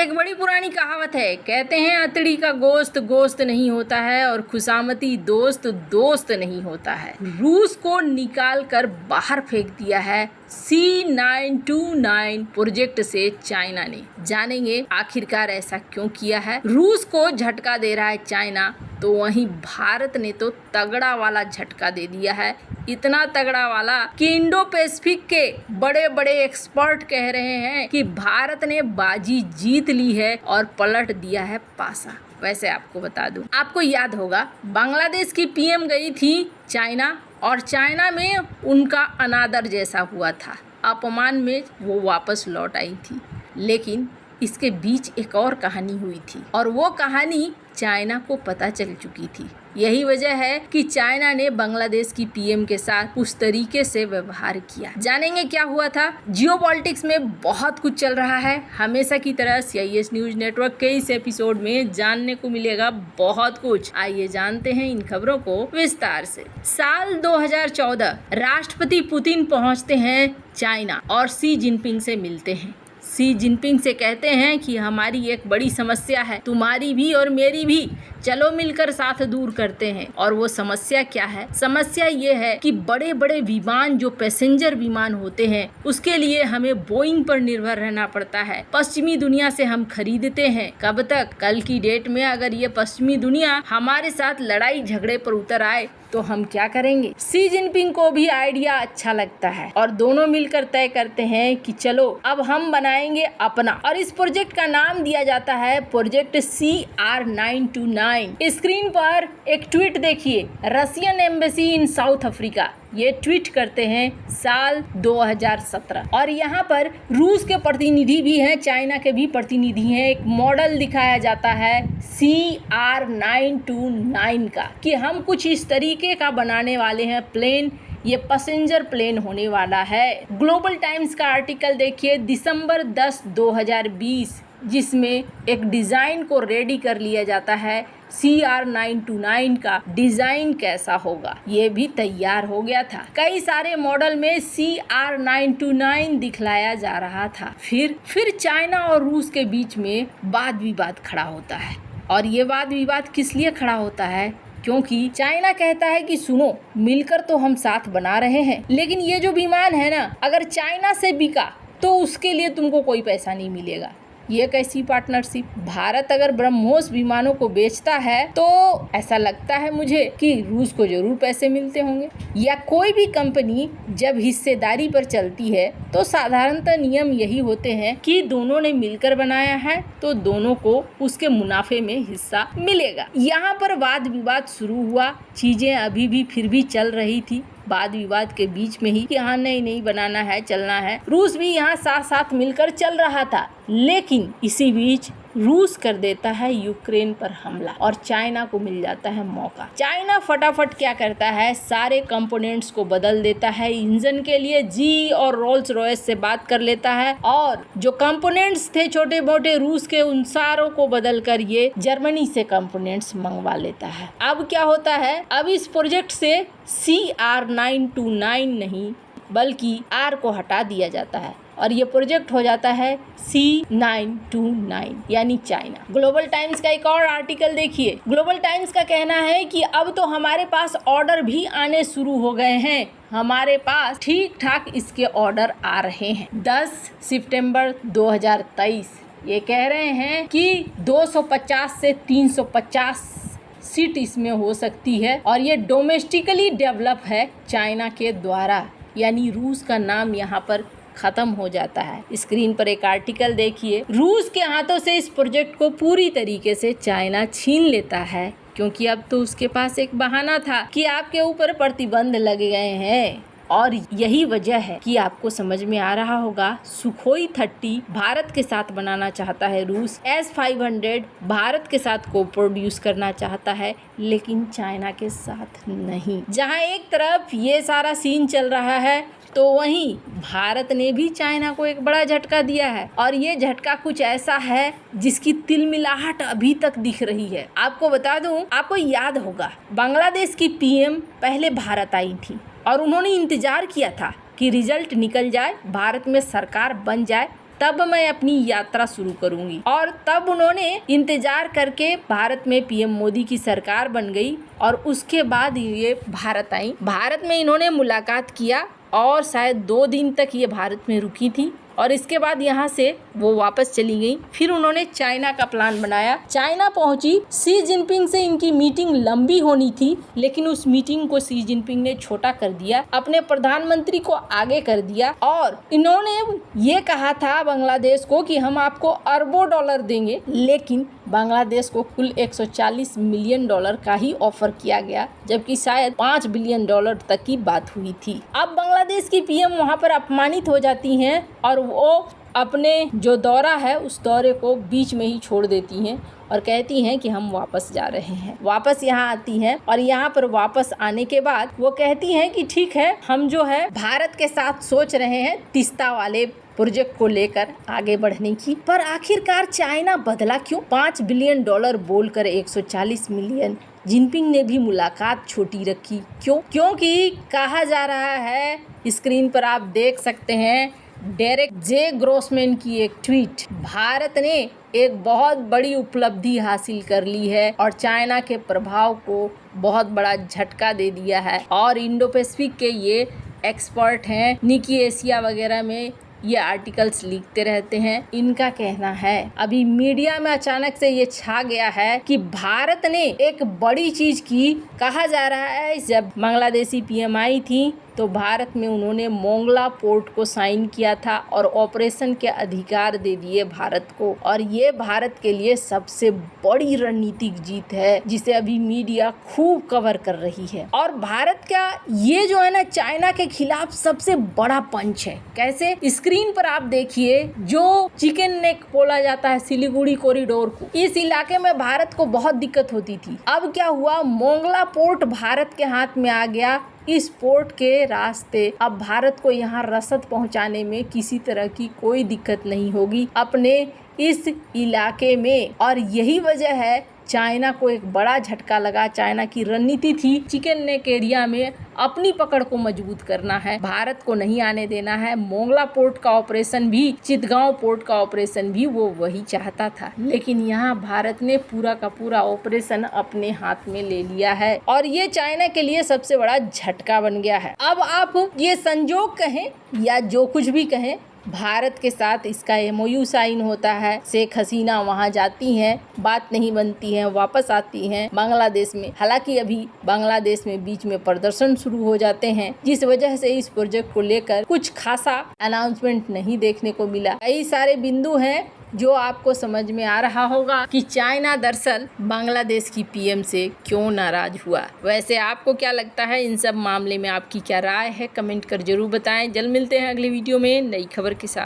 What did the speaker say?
एक बड़ी पुरानी कहावत है, कहते हैं अतड़ी का गोश्त गोश्त नहीं होता है और खुशामती दोस्त दोस्त नहीं होता है। रूस को निकाल कर बाहर फेंक दिया है C929 प्रोजेक्ट से चाइना ने। जानेंगे आखिरकार ऐसा क्यों किया है। रूस को झटका दे रहा है चाइना, तो वहीं भारत ने तो तगड़ा वाला झटका दे दिया है। इतना तगड़ा वाला कि इंडो पैसिफिक के बड़े बड़े एक्सपर्ट कह रहे हैं कि भारत ने बाजी जीत ली है और पलट दिया है पासा। वैसे आपको बता दूं, आपको याद होगा बांग्लादेश की पीएम गई थी चाइना, और चाइना में उनका अनादर जैसा हुआ था, अपमान में वो वापस लौट आई थी। लेकिन इसके बीच एक और कहानी हुई थी और वो कहानी चाइना को पता चल चुकी थी। यही वजह है कि चाइना ने बांग्लादेश की पीएम के साथ उस तरीके से व्यवहार किया। जानेंगे क्या हुआ था। जियोपॉलिटिक्स में बहुत कुछ चल रहा है। हमेशा की तरह CIS न्यूज नेटवर्क के इस एपिसोड में जानने को मिलेगा बहुत कुछ। आइए जानते हैं इन खबरों को विस्तार से। साल 2014 राष्ट्रपति पुतिन पहुंचते हैं चाइना और शी जिनपिंग से मिलते हैं। शी जिनपिंग से कहते हैं कि हमारी एक बड़ी समस्या है, तुम्हारी भी और मेरी भी, चलो मिलकर साथ दूर करते हैं। और वो समस्या क्या है? समस्या ये है कि बड़े बड़े विमान जो पैसेंजर विमान होते हैं उसके लिए हमें बोइंग पर निर्भर रहना पड़ता है। पश्चिमी दुनिया से हम खरीदते हैं। कब तक? कल की डेट में अगर ये पश्चिमी दुनिया हमारे साथ लड़ाई झगड़े पर उतर आए तो हम क्या करेंगे? शी जिनपिंग को भी आइडिया अच्छा लगता है और दोनों मिलकर तय करते हैं कि चलो अब हम बनाएंगे अपना, और इस प्रोजेक्ट का नाम दिया जाता है प्रोजेक्ट CR929। स्क्रीन पर एक ट्वीट देखिए, Russian embassy in south Africa, ये ट्वीट करते हैं साल 2017। और यहाँ पर रूस के प्रतिनिधि भी हैं, चाइना के भी प्रतिनिधि हैं। एक मॉडल दिखाया जाता है CR929 का कि हम कुछ इस तरीके का बनाने वाले हैं प्लेन। ये पैसेंजर प्लेन होने वाला है। ग्लोबल टाइम्स का आर्टिकल देखिए दिसंबर 10, 2020, जिसमें एक डिज़ाइन को रेडी कर लिया जाता है। CR929 का डिज़ाइन कैसा होगा ये भी तैयार हो गया था। कई सारे मॉडल में CR929 दिखलाया जा रहा था। फिर चाइना और रूस के बीच में वाद विवाद खड़ा होता है। और ये वाद विवाद किस लिए खड़ा होता है? क्योंकि चाइना कहता है कि सुनो, मिलकर तो हम साथ बना रहे हैं, लेकिन ये जो विमान है ना, अगर चाइना से बिका तो उसके लिए तुमको कोई पैसा नहीं मिलेगा। ये कैसी पार्टनरशिप? भारत अगर ब्रह्मोस विमानों को बेचता है तो ऐसा लगता है मुझे कि रूस को जरूर पैसे मिलते होंगे। या कोई भी कंपनी जब हिस्सेदारी पर चलती है तो साधारणतः नियम यही होते हैं कि दोनों ने मिलकर बनाया है तो दोनों को उसके मुनाफे में हिस्सा मिलेगा। यहाँ पर वाद विवाद शुरू हुआ, चीजें अभी भी फिर भी चल रही थी। वाद विवाद के बीच में ही कि हाँ नहीं बनाना है, चलना है। रूस भी यहाँ साथ साथ मिलकर चल रहा था, लेकिन इसी बीच रूस कर देता है यूक्रेन पर हमला और चाइना को मिल जाता है मौका। चाइना फटाफट क्या करता है, सारे कंपोनेंट्स को बदल देता है। इंजन के लिए GE और रोल्स रॉयस से बात कर लेता है और जो कंपोनेंट्स थे छोटे मोटे रूस के, उन सारों को बदल कर ये जर्मनी से कंपोनेंट्स मंगवा लेता है। अब क्या होता है, अब इस प्रोजेक्ट से CR929 नहीं बल्कि R को हटा दिया जाता है और ये प्रोजेक्ट हो जाता है C929 यानी चाइना। ग्लोबल टाइम्स का एक और आर्टिकल देखिए। ग्लोबल टाइम्स का कहना है कि अब तो हमारे पास ऑर्डर भी आने शुरू हो गए हैं। हमारे पास ठीक ठाक इसके ऑर्डर आ रहे हैं। 10 सितंबर 2023 ये कह रहे हैं कि 250 से 350 सीट इसमें हो सकती है और ये डोमेस्टिकली डेवलप है चाइना के द्वारा, यानी रूस का नाम यहाँ पर खत्म हो जाता है। स्क्रीन पर एक आर्टिकल देखिए। रूस के हाथों से इस प्रोजेक्ट को पूरी तरीके से चाइना छीन लेता है, क्योंकि अब तो उसके पास एक बहाना था कि आपके ऊपर प्रतिबंध लगे गए हैं। और यही वजह है कि आपको समझ में आ रहा होगा, सुखोई 30 भारत के साथ बनाना चाहता है रूस, S-500 भारत के साथ को प्रोड्यूस करना चाहता है, लेकिन चाइना के साथ नहीं। जहां एक तरफ ये सारा सीन चल रहा है तो वहीं भारत ने भी चाइना को एक बड़ा झटका दिया है और ये झटका कुछ ऐसा है जिसकी तिलमिलाहट अभी तक दिख रही है। आपको बता दूं, आपको याद होगा बांग्लादेश की पीएम पहले भारत आई थी और उन्होंने इंतजार किया था कि रिजल्ट निकल जाए, भारत में सरकार बन जाए, तब मैं अपनी यात्रा शुरू करूंगी। और तब उन्होंने इंतजार करके भारत में पीएम मोदी की सरकार बन गई और उसके बाद ये भारत आई। भारत में इन्होंने मुलाकात किया और शायद 2 दिन तक ये भारत में रुकी थी और इसके बाद यहाँ से वो वापस चली गई। फिर उन्होंने चाइना का प्लान बनाया। चाइना पहुंची। शी जिनपिंग से इनकी मीटिंग लंबी होनी थी, लेकिन उस मीटिंग को शी जिनपिंग ने छोटा कर दिया, अपने प्रधानमंत्री को आगे कर दिया और इन्होंने ये कहा था बांग्लादेश को कि हम आपको अरबों डॉलर देंगे, लेकिन बांग्लादेश को कुल 140 मिलियन डॉलर का ही ऑफर किया गया, जबकि शायद 5 बिलियन डॉलर तक की बात हुई थी। अब बांग्लादेश की पीएम वहां पर अपमानित हो जाती हैं और वो अपने जो दौरा है उस दौरे को बीच में ही छोड़ देती हैं और कहती हैं कि हम वापस जा रहे हैं। वापस यहाँ आती हैं और यहाँ पर वापस आने के बाद वो कहती हैं कि ठीक है, हम जो है भारत के साथ सोच रहे हैं तीस्ता वाले प्रोजेक्ट को लेकर आगे बढ़ने की। पर आखिरकार चाइना बदला क्यों? 5 बिलियन डॉलर बोलकर 140 मिलियन। जिनपिंग ने भी मुलाकात छोटी रखी। क्यों? क्योंकि कहा जा रहा है, स्क्रीन पर आप देख सकते हैं डेरेक जे ग्रोसमैन की एक ट्वीट, भारत ने एक बहुत बड़ी उपलब्धि हासिल कर ली है और चाइना के प्रभाव को बहुत बड़ा झटका दे दिया है। और इंडो पैसिफिक के ये एक्सपर्ट हैं, निकी एशिया वगैरह में ये आर्टिकल्स लिखते रहते हैं। इनका कहना है अभी मीडिया में अचानक से ये छा गया है कि भारत ने एक बड़ी चीज की। कहा जा रहा है जब बांग्लादेशी पीएम आई थी तो भारत में उन्होंने मोंगला पोर्ट को साइन किया था और ऑपरेशन के अधिकार दे दिए भारत को। और ये भारत के लिए सबसे बड़ी रणनीतिक जीत है जिसे अभी मीडिया खूब कवर कर रही है। और भारत का ये जो है ना चाइना के खिलाफ सबसे बड़ा पंच है। कैसे? स्क्रीन पर आप देखिए, जो चिकन नेक बोला जाता है सिलीगुड़ी कॉरिडोर को, इस इलाके में भारत को बहुत दिक्कत होती थी। अब क्या हुआ? मोंगला पोर्ट भारत के हाथ में आ गया। इस पोर्ट के रास्ते अब भारत को यहाँ रसद पहुँचाने में किसी तरह की कोई दिक्कत नहीं होगी अपने इस इलाके में। और यही वजह है चाइना को एक बड़ा झटका लगा। चाइना की रणनीति थी चिकन नेक एरिया में अपनी पकड़ को मजबूत करना है, भारत को नहीं आने देना है। मोंगला पोर्ट का ऑपरेशन भी, चितगांव पोर्ट का ऑपरेशन भी वो वही चाहता था, लेकिन यहाँ भारत ने पूरा का पूरा ऑपरेशन अपने हाथ में ले लिया है और ये चाइना के लिए सबसे बड़ा झटका बन गया है। अब आप ये संजोग कहें या जो कुछ भी कहें, भारत के साथ इसका MOU साइन होता है। शेख हसीना वहां जाती हैं, बात नहीं बनती है, वापस आती हैं बांग्लादेश में। हालांकि अभी बांग्लादेश में बीच में प्रदर्शन शुरू हो जाते हैं, जिस वजह से इस प्रोजेक्ट को लेकर कुछ खासा अनाउंसमेंट नहीं देखने को मिला। कई सारे बिंदु हैं जो आपको समझ में आ रहा होगा कि चाइना दरअसल बांग्लादेश की पीएम से क्यों नाराज हुआ। वैसे आपको क्या लगता है इन सब मामले में? आपकी क्या राय है? कमेंट कर जरूर बताएं। जल्द मिलते हैं अगली वीडियो में नई खबर के साथ।